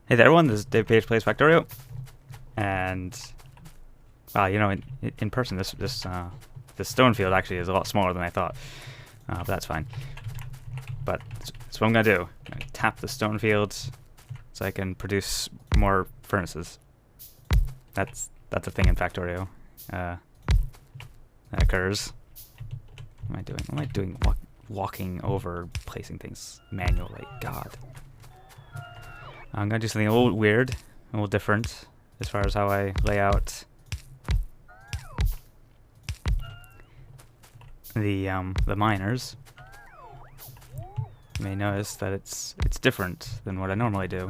Hey there, everyone. This is DavidPH plays Factorio, and you know, in person, this stone field actually is a lot smaller than I thought, but that's fine. But that's what I'm gonna do. I'm gonna tap the stone field so I can produce more furnaces. That's a thing in Factorio. That occurs. What am I doing? What am I doing? Walking over, placing things manually. God. I'm gonna do something a little weird, a little different as far as how I lay out the miners. You may notice that it's different than what I normally do.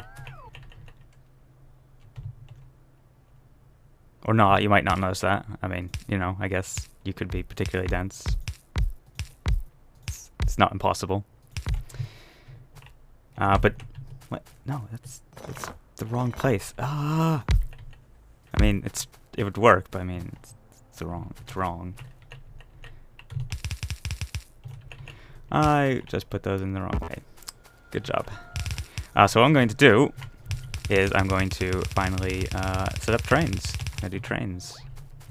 Or not, you might not notice that. I mean, you know, I guess you could be particularly dense. It's not impossible. But what? No, that's the wrong place. Ah! I mean, it would work, but I mean, it's wrong. I just put those in the wrong way. Good job. So what I'm going to do is I'm going to finally set up trains. I do trains.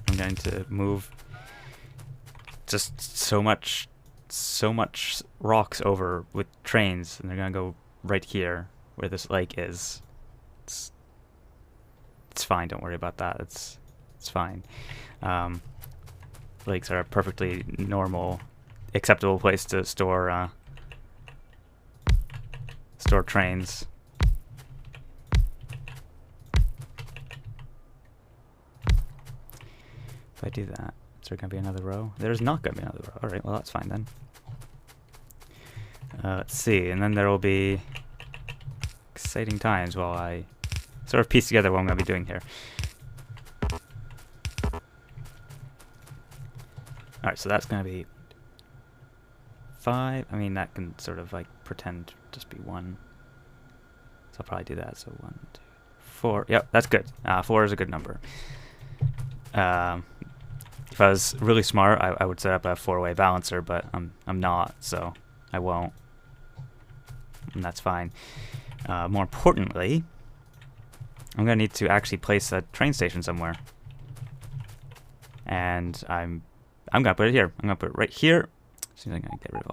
I'm going to move just so much rocks over with trains, and they're gonna go right here where this lake is. It's fine. Don't worry about that. It's fine. Lakes are a perfectly normal, acceptable place to store trains. If I do that, is there gonna be another row? There's not gonna be another row. All right. Well, that's fine then. Let's see, and then there will be exciting times while I sort of piece together what I'm going to be doing here. Alright, so that's going to be 5. I mean, that can sort of like pretend to just be 1. So I'll probably do that. So 1, 2, 4. Yep, that's good. 4 is a good number. If I was really smart, I would set up a 4-way balancer, but I'm not, so I won't. And that's fine. More importantly, I'm gonna need to actually place a train station somewhere, and I'm gonna put it here. I'm gonna put it right here. So I'm gonna get rid of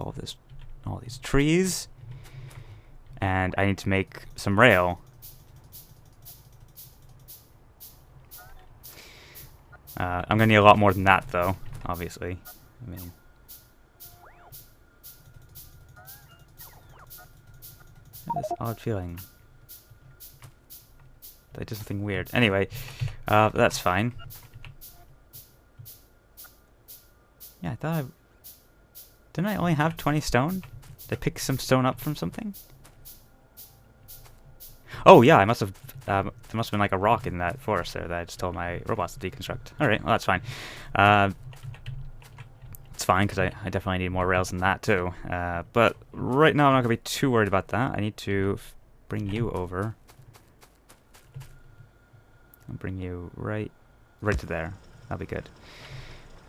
all these trees, and I need to make some rail. I'm gonna need a lot more than that, though. Obviously, I mean. This odd feeling. I did something weird. Anyway, that's fine. Yeah, I thought didn't I only have 20 stone? Did I pick some stone up from something? Oh yeah, I must have. There must have been like a rock in that forest there that I just told my robots to deconstruct. All right, well that's fine. It's fine, because I definitely need more rails than that too. But right now I'm not going to be too worried about that. I need to bring you over. I'll bring you right to there. That'll be good.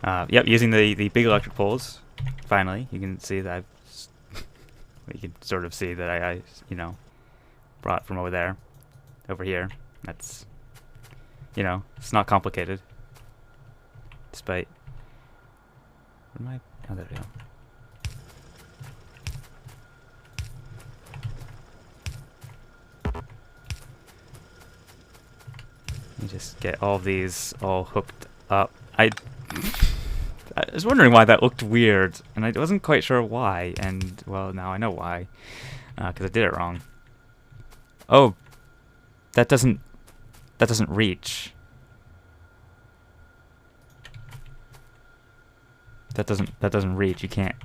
Yep, using the big electric poles. Finally, you can see that you can sort of see that I you know, brought from over there over here. That's, you know, it's not complicated. Despite. Where am I? Oh, there we go. Let me just get all of these all hooked up. I was wondering why that looked weird, and I wasn't quite sure why, and, well, now I know why. Because I did it wrong. Oh, that doesn't reach. That doesn't reach. You can't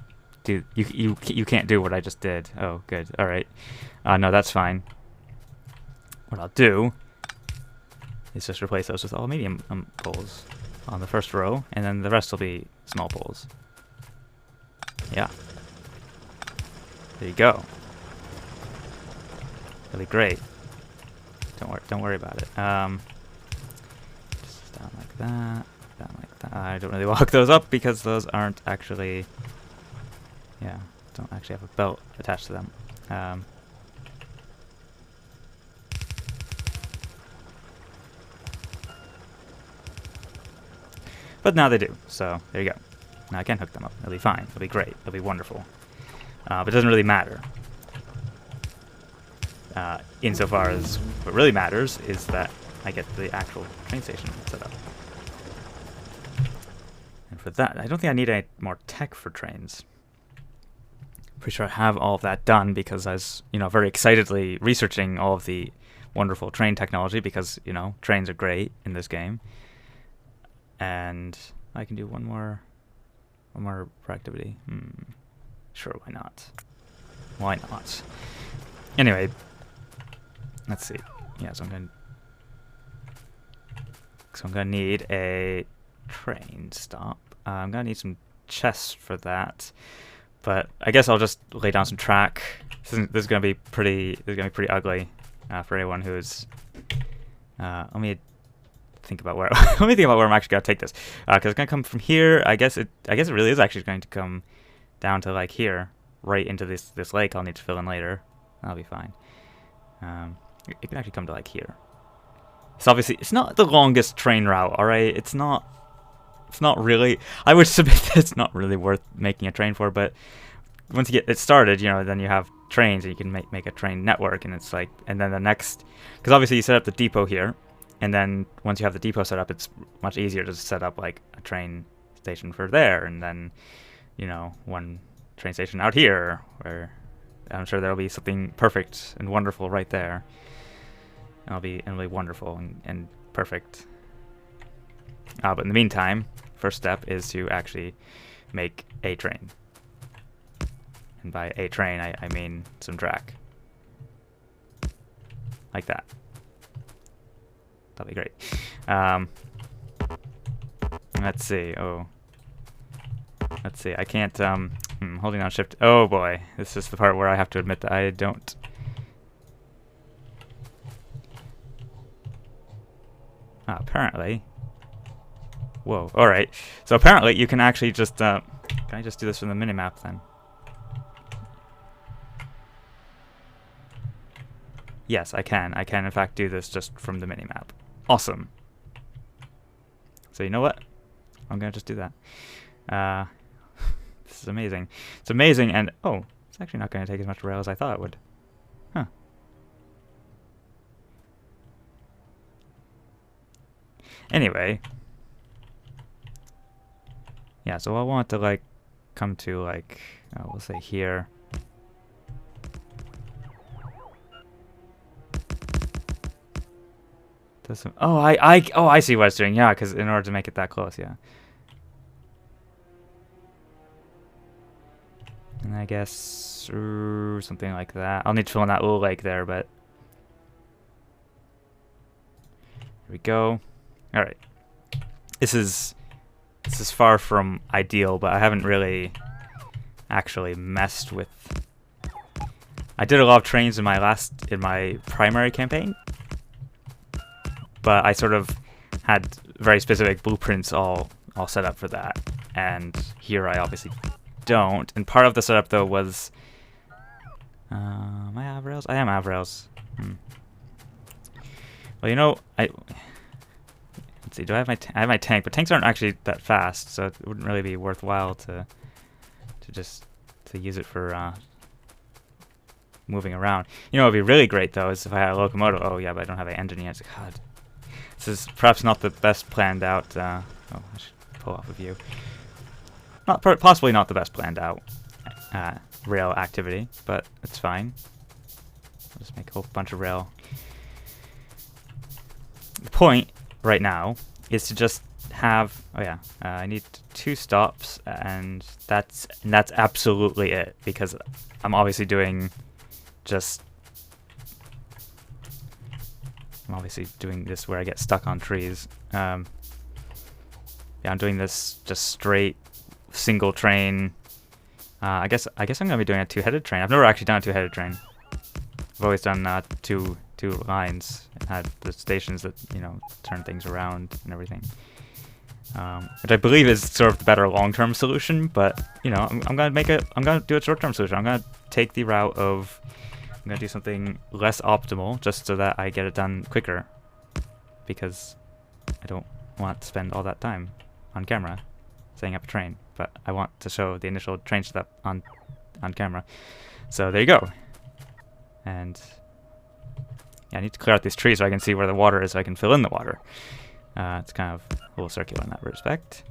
do you can't do what I just did. Oh, good. All right. No, that's fine. What I'll do is just replace those with all medium poles on the first row, and then the rest will be small poles. Yeah. There you go. Really great. Don't worry about it. Just down like that. Down like that. I don't really walk those up because those aren't actually, yeah, don't actually have a belt attached to them. But now they do, so there you go. Now I can hook them up. It'll be fine. It'll be great. It'll be wonderful. But it doesn't really matter. Insofar as what really matters is that I get the actual train station set up. And for that, I don't think I need any more tech for trains. Pretty sure I have all of that done because I was, very excitedly researching all of the wonderful train technology because, trains are great in this game. And I can do one more activity. Sure, why not? Why not? Anyway, let's see. Yeah, so I'm gonna need a train stop. I'm gonna need some chests for that. But I guess I'll just lay down some track. This is gonna be pretty ugly for anyone who's. Let me think about where. Let me think about where I'm actually gonna take this, because it's gonna come from here. I guess it really is actually going to come down to like here, right into this lake. I'll need to fill in later. That'll be fine. It can actually come to like here. So obviously it's not the longest train route. All right, it's not really. I would submit that it's not really worth making a train for, but once you get it started, then you have trains and you can make a train network, and it's like, and then the next, because obviously you set up the depot here, and then once you have the depot set up, it's much easier to set up like a train station for there, and then, one train station out here, where I'm sure there'll be something perfect and wonderful right there. It'll be wonderful and perfect. But in the meantime, first step is to actually make a train. And by a train, I mean some track. Like that. That'll be great. Let's see. Let's see. I can't, holding down shift. Oh boy. This is the part where I have to admit that I don't. Apparently. Whoa, alright. So apparently you can actually just, can I just do this from the minimap then? Yes, I can. I can in fact do this just from the minimap. Awesome. So you know what? I'm gonna just do that. This is amazing. It's amazing, and oh, it's actually not gonna take as much rail as I thought it would. Huh. Anyway. Yeah, so I want to like come to like, we'll say here. Oh, I see what it's doing. Yeah, because in order to make it that close, yeah. And I guess something like that. I'll need to fill in that little lake there, but here we go. All right. This is far from ideal, but I haven't really actually messed with. I did a lot of trains in my primary campaign. But I sort of had very specific blueprints all set up for that, and here I obviously don't. And part of the setup though was, am I av rails? I am av rails. Well, let's see. Do I have I have my tank? But tanks aren't actually that fast, so it wouldn't really be worthwhile to use it for moving around. It'd be really great though is if I had a locomotive. Oh yeah, but I don't have an engine yet. God. This is perhaps not the best planned out. Oh, I should pull off a view. Possibly not the best planned out rail activity, but it's fine. I'll just make a whole bunch of rail. The point right now is to just have. Oh yeah, I need 2 stops, and that's absolutely it, because I'm obviously doing just. I'm obviously doing this where I get stuck on trees. Yeah, I'm doing this just straight single train. I guess I'm gonna be doing a 2-headed train. I've never actually done a 2-headed train. I've always done two lines. And had the stations that turn things around and everything, which I believe is sort of the better long-term solution. But I'm gonna do a short-term solution. I'm gonna take the route of. I'm gonna do something less optimal just so that I get it done quicker, because I don't want to spend all that time on camera, setting up a train, but I want to show the initial train setup on camera. So there you go. And yeah, I need to clear out these trees so I can see where the water is, so I can fill in the water. It's kind of a little circular in that respect.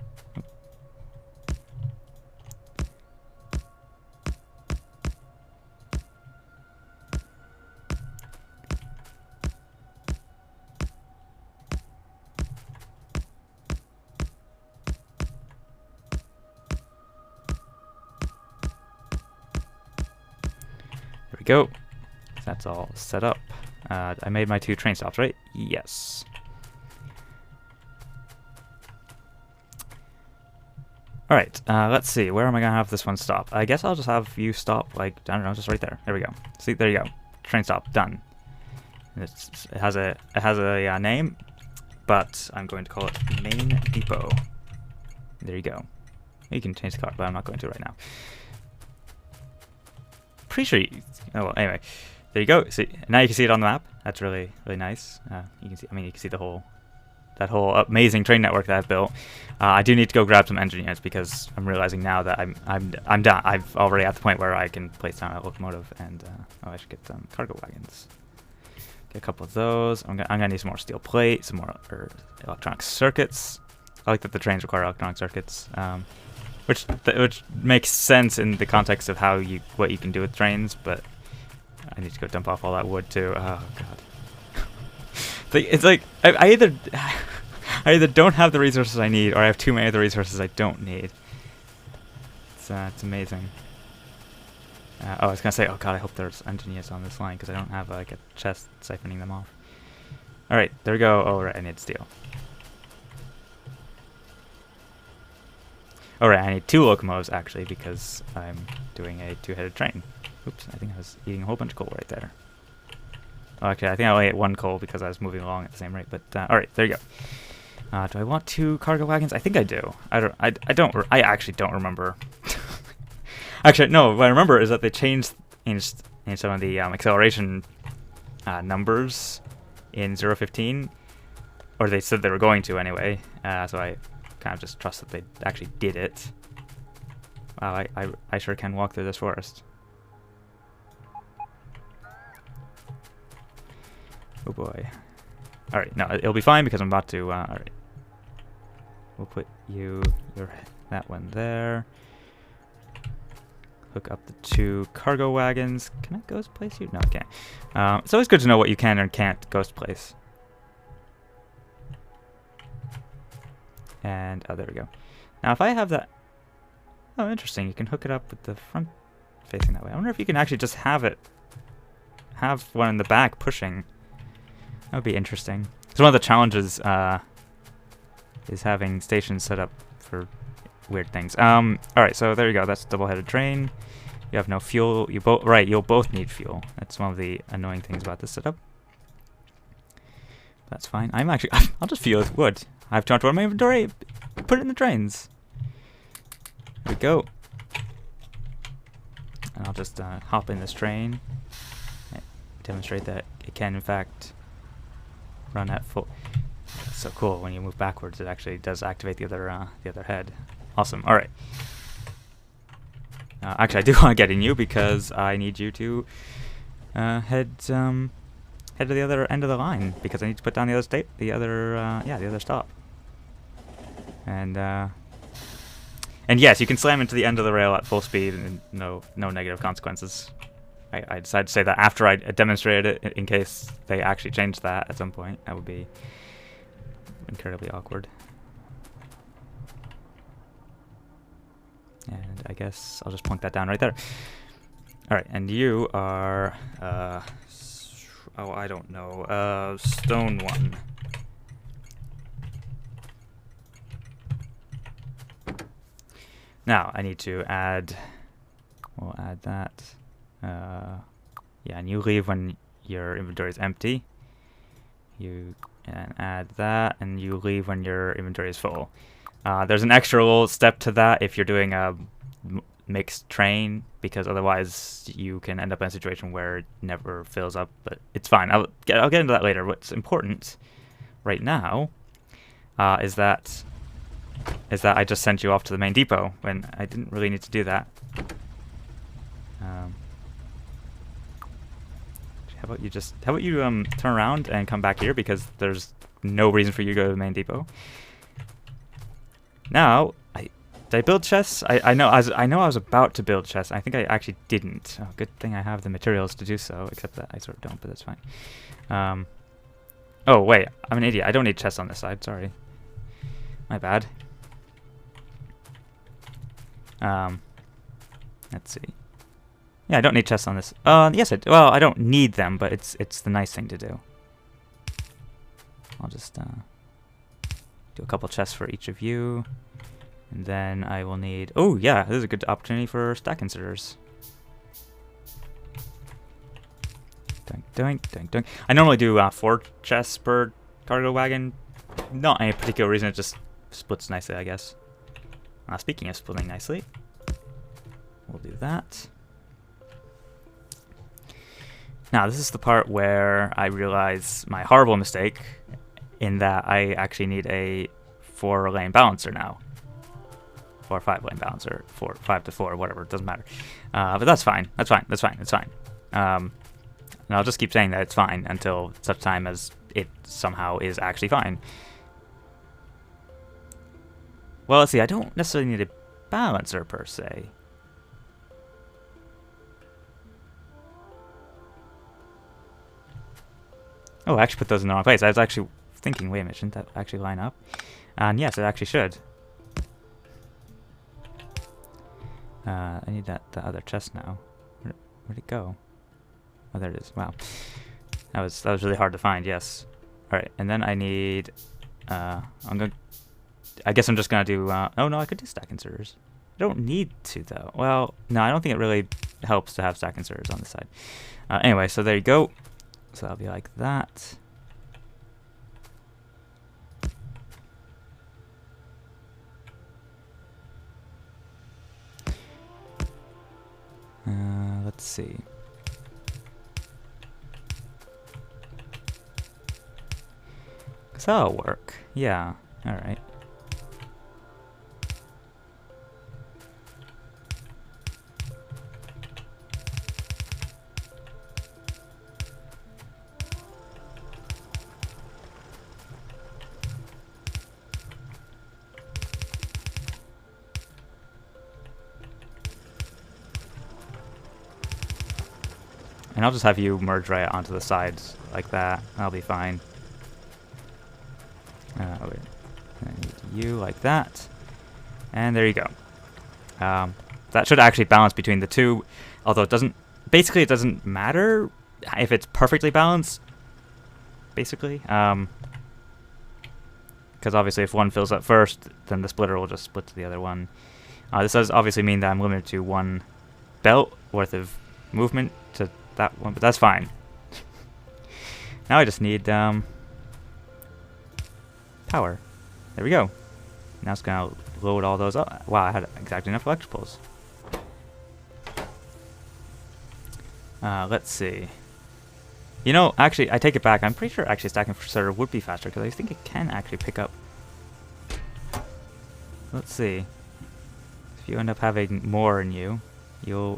There we go. That's all set up. I made my 2 train stops, right? Yes. Alright, let's see. Where am I going to have this one stop? I guess I'll just have you stop, like, I don't know, just right there. There we go. See, there you go. Train stop, done. It has a name, but I'm going to call it Main Depot. There you go. You can change the color, but I'm not going to right now. Pretty sure you... Oh, well, anyway. There you go. See, now you can see it on the map. That's really, really nice. You can see. I mean, you can see that whole amazing train network that I've built. I do need to go grab some engineers because I'm realizing now that I'm done. I've already at the point where I can place down a locomotive and oh, I should get some cargo wagons. Get a couple of those. I'm gonna need some more steel plate, some more electronic circuits. I like that the trains require electronic circuits, which makes sense in the context of what you can do with trains, but. I need to go dump off all that wood too. Oh god. It's like I either don't have the resources I need, or I have too many of the resources I don't need. It's amazing. Oh, I was gonna say, oh god, I hope there's engineers on this line because I don't have like a chest siphoning them off. All right, there we go. Oh right, I need steel. All right, I need 2 locomotives actually because I'm doing a 2-headed train. Oops, I think I was eating a whole bunch of coal right there. Oh, actually, I think I only ate 1 coal because I was moving along at the same rate. But all right, there you go. Do I want 2 cargo wagons? I think I do. I actually don't remember. Actually, no. What I remember is that they changed some of the acceleration numbers in 0.15, or they said they were going to anyway. So I kind of just trust that they actually did it. Wow, I sure can walk through this forest. Oh boy. Alright, no, it'll be fine because I'm about to, alright. We'll put that one there. Hook up the 2 cargo wagons. Can I ghost place you? No, I can't. It's always good to know what you can and can't ghost place. And, oh, there we go. Now, if I have that... Oh, interesting. You can hook it up with the front facing that way. I wonder if you can actually just have one in the back pushing. That would be interesting. So one of the challenges is having stations set up for weird things. Alright, so there you go. That's a double-headed train. You have no fuel. You'll both need fuel. That's one of the annoying things about this setup. That's fine. I'll just fuel with wood. I have too much wood in my inventory. Put it in the trains. There we go. And I'll just hop in this train. And demonstrate that it can, in fact, run at full. That's so cool. When you move backwards, it actually does activate the other head. Awesome. All right. Actually, I do want to get in you because I need you to head to the other end of the line because I need to put down the other stop. And yes, you can slam into the end of the rail at full speed and no negative consequences. I decided to say that after I demonstrated it in case they actually changed that at some point. That would be incredibly awkward. And I guess I'll just plunk that down right there. Alright, and you are, oh, I don't know, stone 1. Now, I need to we'll add that. Yeah, and you leave when your inventory is empty. You can add that, and you leave when your inventory is full. There's an extra little step to that if you're doing a mixed train, because otherwise you can end up in a situation where it never fills up, but it's fine. I'll get into that later. What's important right now is that is that I just sent you off to the main depot when I didn't really need to do that. How about you turn around and come back here, because there's no reason for you to go to the main depot. Now, did I build chests? I know I was about to build chests. I think I actually didn't. Oh, good thing I have the materials to do so, except that I sort of don't, but that's fine. Oh wait, I'm an idiot. I don't need chests on this side. Sorry, my bad. Let's see. Yeah, I don't need chests on this. Yes, well, I don't need them, but it's the nice thing to do. I'll just do a couple chests for each of you, and then I will need. Oh yeah, this is a good opportunity for stack inserters. Doink, doink, doink, doink. I normally do 4 chests per cargo wagon. Not any particular reason. It just splits nicely, I guess. Speaking of splitting nicely, we'll do that. Now, this is the part where I realize my horrible mistake in that I actually need a 4-lane balancer now. Or 5-lane balancer. 5 to 4, whatever, it doesn't matter. But that's fine. That's fine. That's fine. That's fine. And I'll just keep saying that it's fine until such time as it somehow is actually fine. Well, let's see. I don't necessarily need a balancer per se. Oh, I actually put those in the wrong place. I was actually thinking, wait a minute, shouldn't that actually line up? And yes, it actually should. I need the other chest now. Where'd it go? Oh, there it is. Wow, that was really hard to find. Yes. All right, and then I need. I guess I'm just gonna do. Oh no, I could do stack inserters. I don't need to though. Well, no, I don't think it really helps to have stack inserters on the side. Anyway, so there you go. So that'll be like that. Let's see. Cause that'll work. Yeah. All right. And I'll just have you merge right onto the sides like that. That'll be fine. Wait. I need you like that. And there you go. That should actually balance between the two. Although it doesn't... Basically, it doesn't matter if it's perfectly balanced. Basically. Because obviously if one fills up first, then the splitter will just split to the other one. This does obviously mean that I'm limited to 1 belt worth of movement to that one, but that's fine. Now I just need power. There we go. Now it's gonna load all those up. Wow, I had exactly enough electricals. Let's see. You know, actually, I take it back. I'm pretty sure actually stacking for starter would be faster because I think it can actually pick up. Let's see. If you end up having more in you,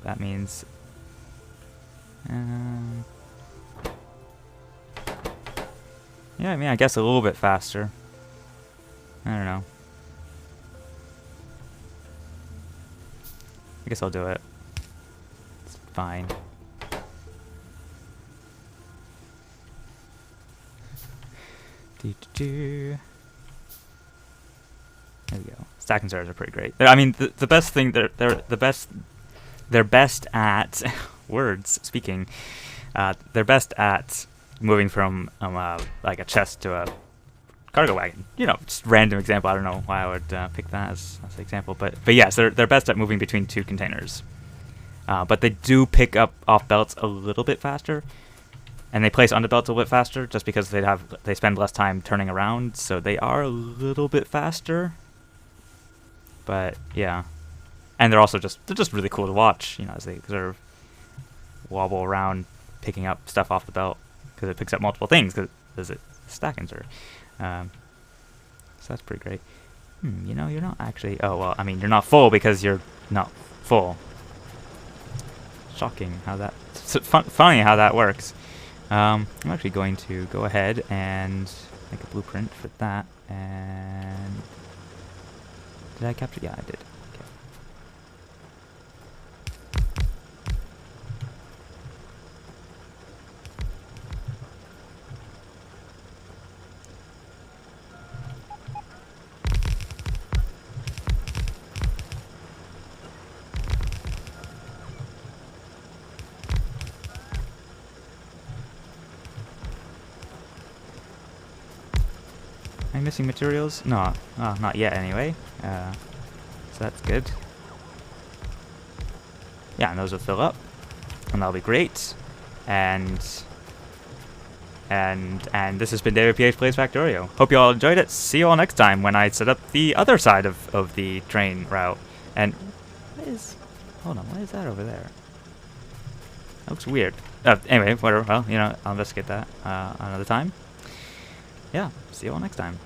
that means. Yeah, I mean, I guess a little bit faster. I don't know. I guess I'll do it. It's fine. There we go. Stack and stars are pretty great. I mean, the best thing they're best at words speaking. They're best at moving from like a chest to a cargo wagon. You know, just random example. I don't know why I would pick that as an example, but yes, they're best at moving between 2 containers. But they do pick up off belts a little bit faster, and they place onto belts a little bit faster just because they spend less time turning around, so they are a little bit faster. But yeah, and they're just really cool to watch. You know, as they sort of wobble around, picking up stuff off the belt because it picks up multiple things because it's stack insert. So that's pretty great. You know, you're not actually... Oh, well, I mean, you're not full because you're not full. Shocking how that... funny how that works. I'm actually going to go ahead and make a blueprint for that. And... Did I capture? Yeah, I did. Okay. Am I missing materials? No, not yet anyway. So that's good. Yeah, and those will fill up, and that'll be great. And this has been DavidPH Plays Factorio. Hope you all enjoyed it. See you all next time when I set up the other side of the train route. And what is... Hold on, what is that over there? That looks weird. Anyway, whatever. Well, you know, I'll investigate that another time. Yeah, see you all next time.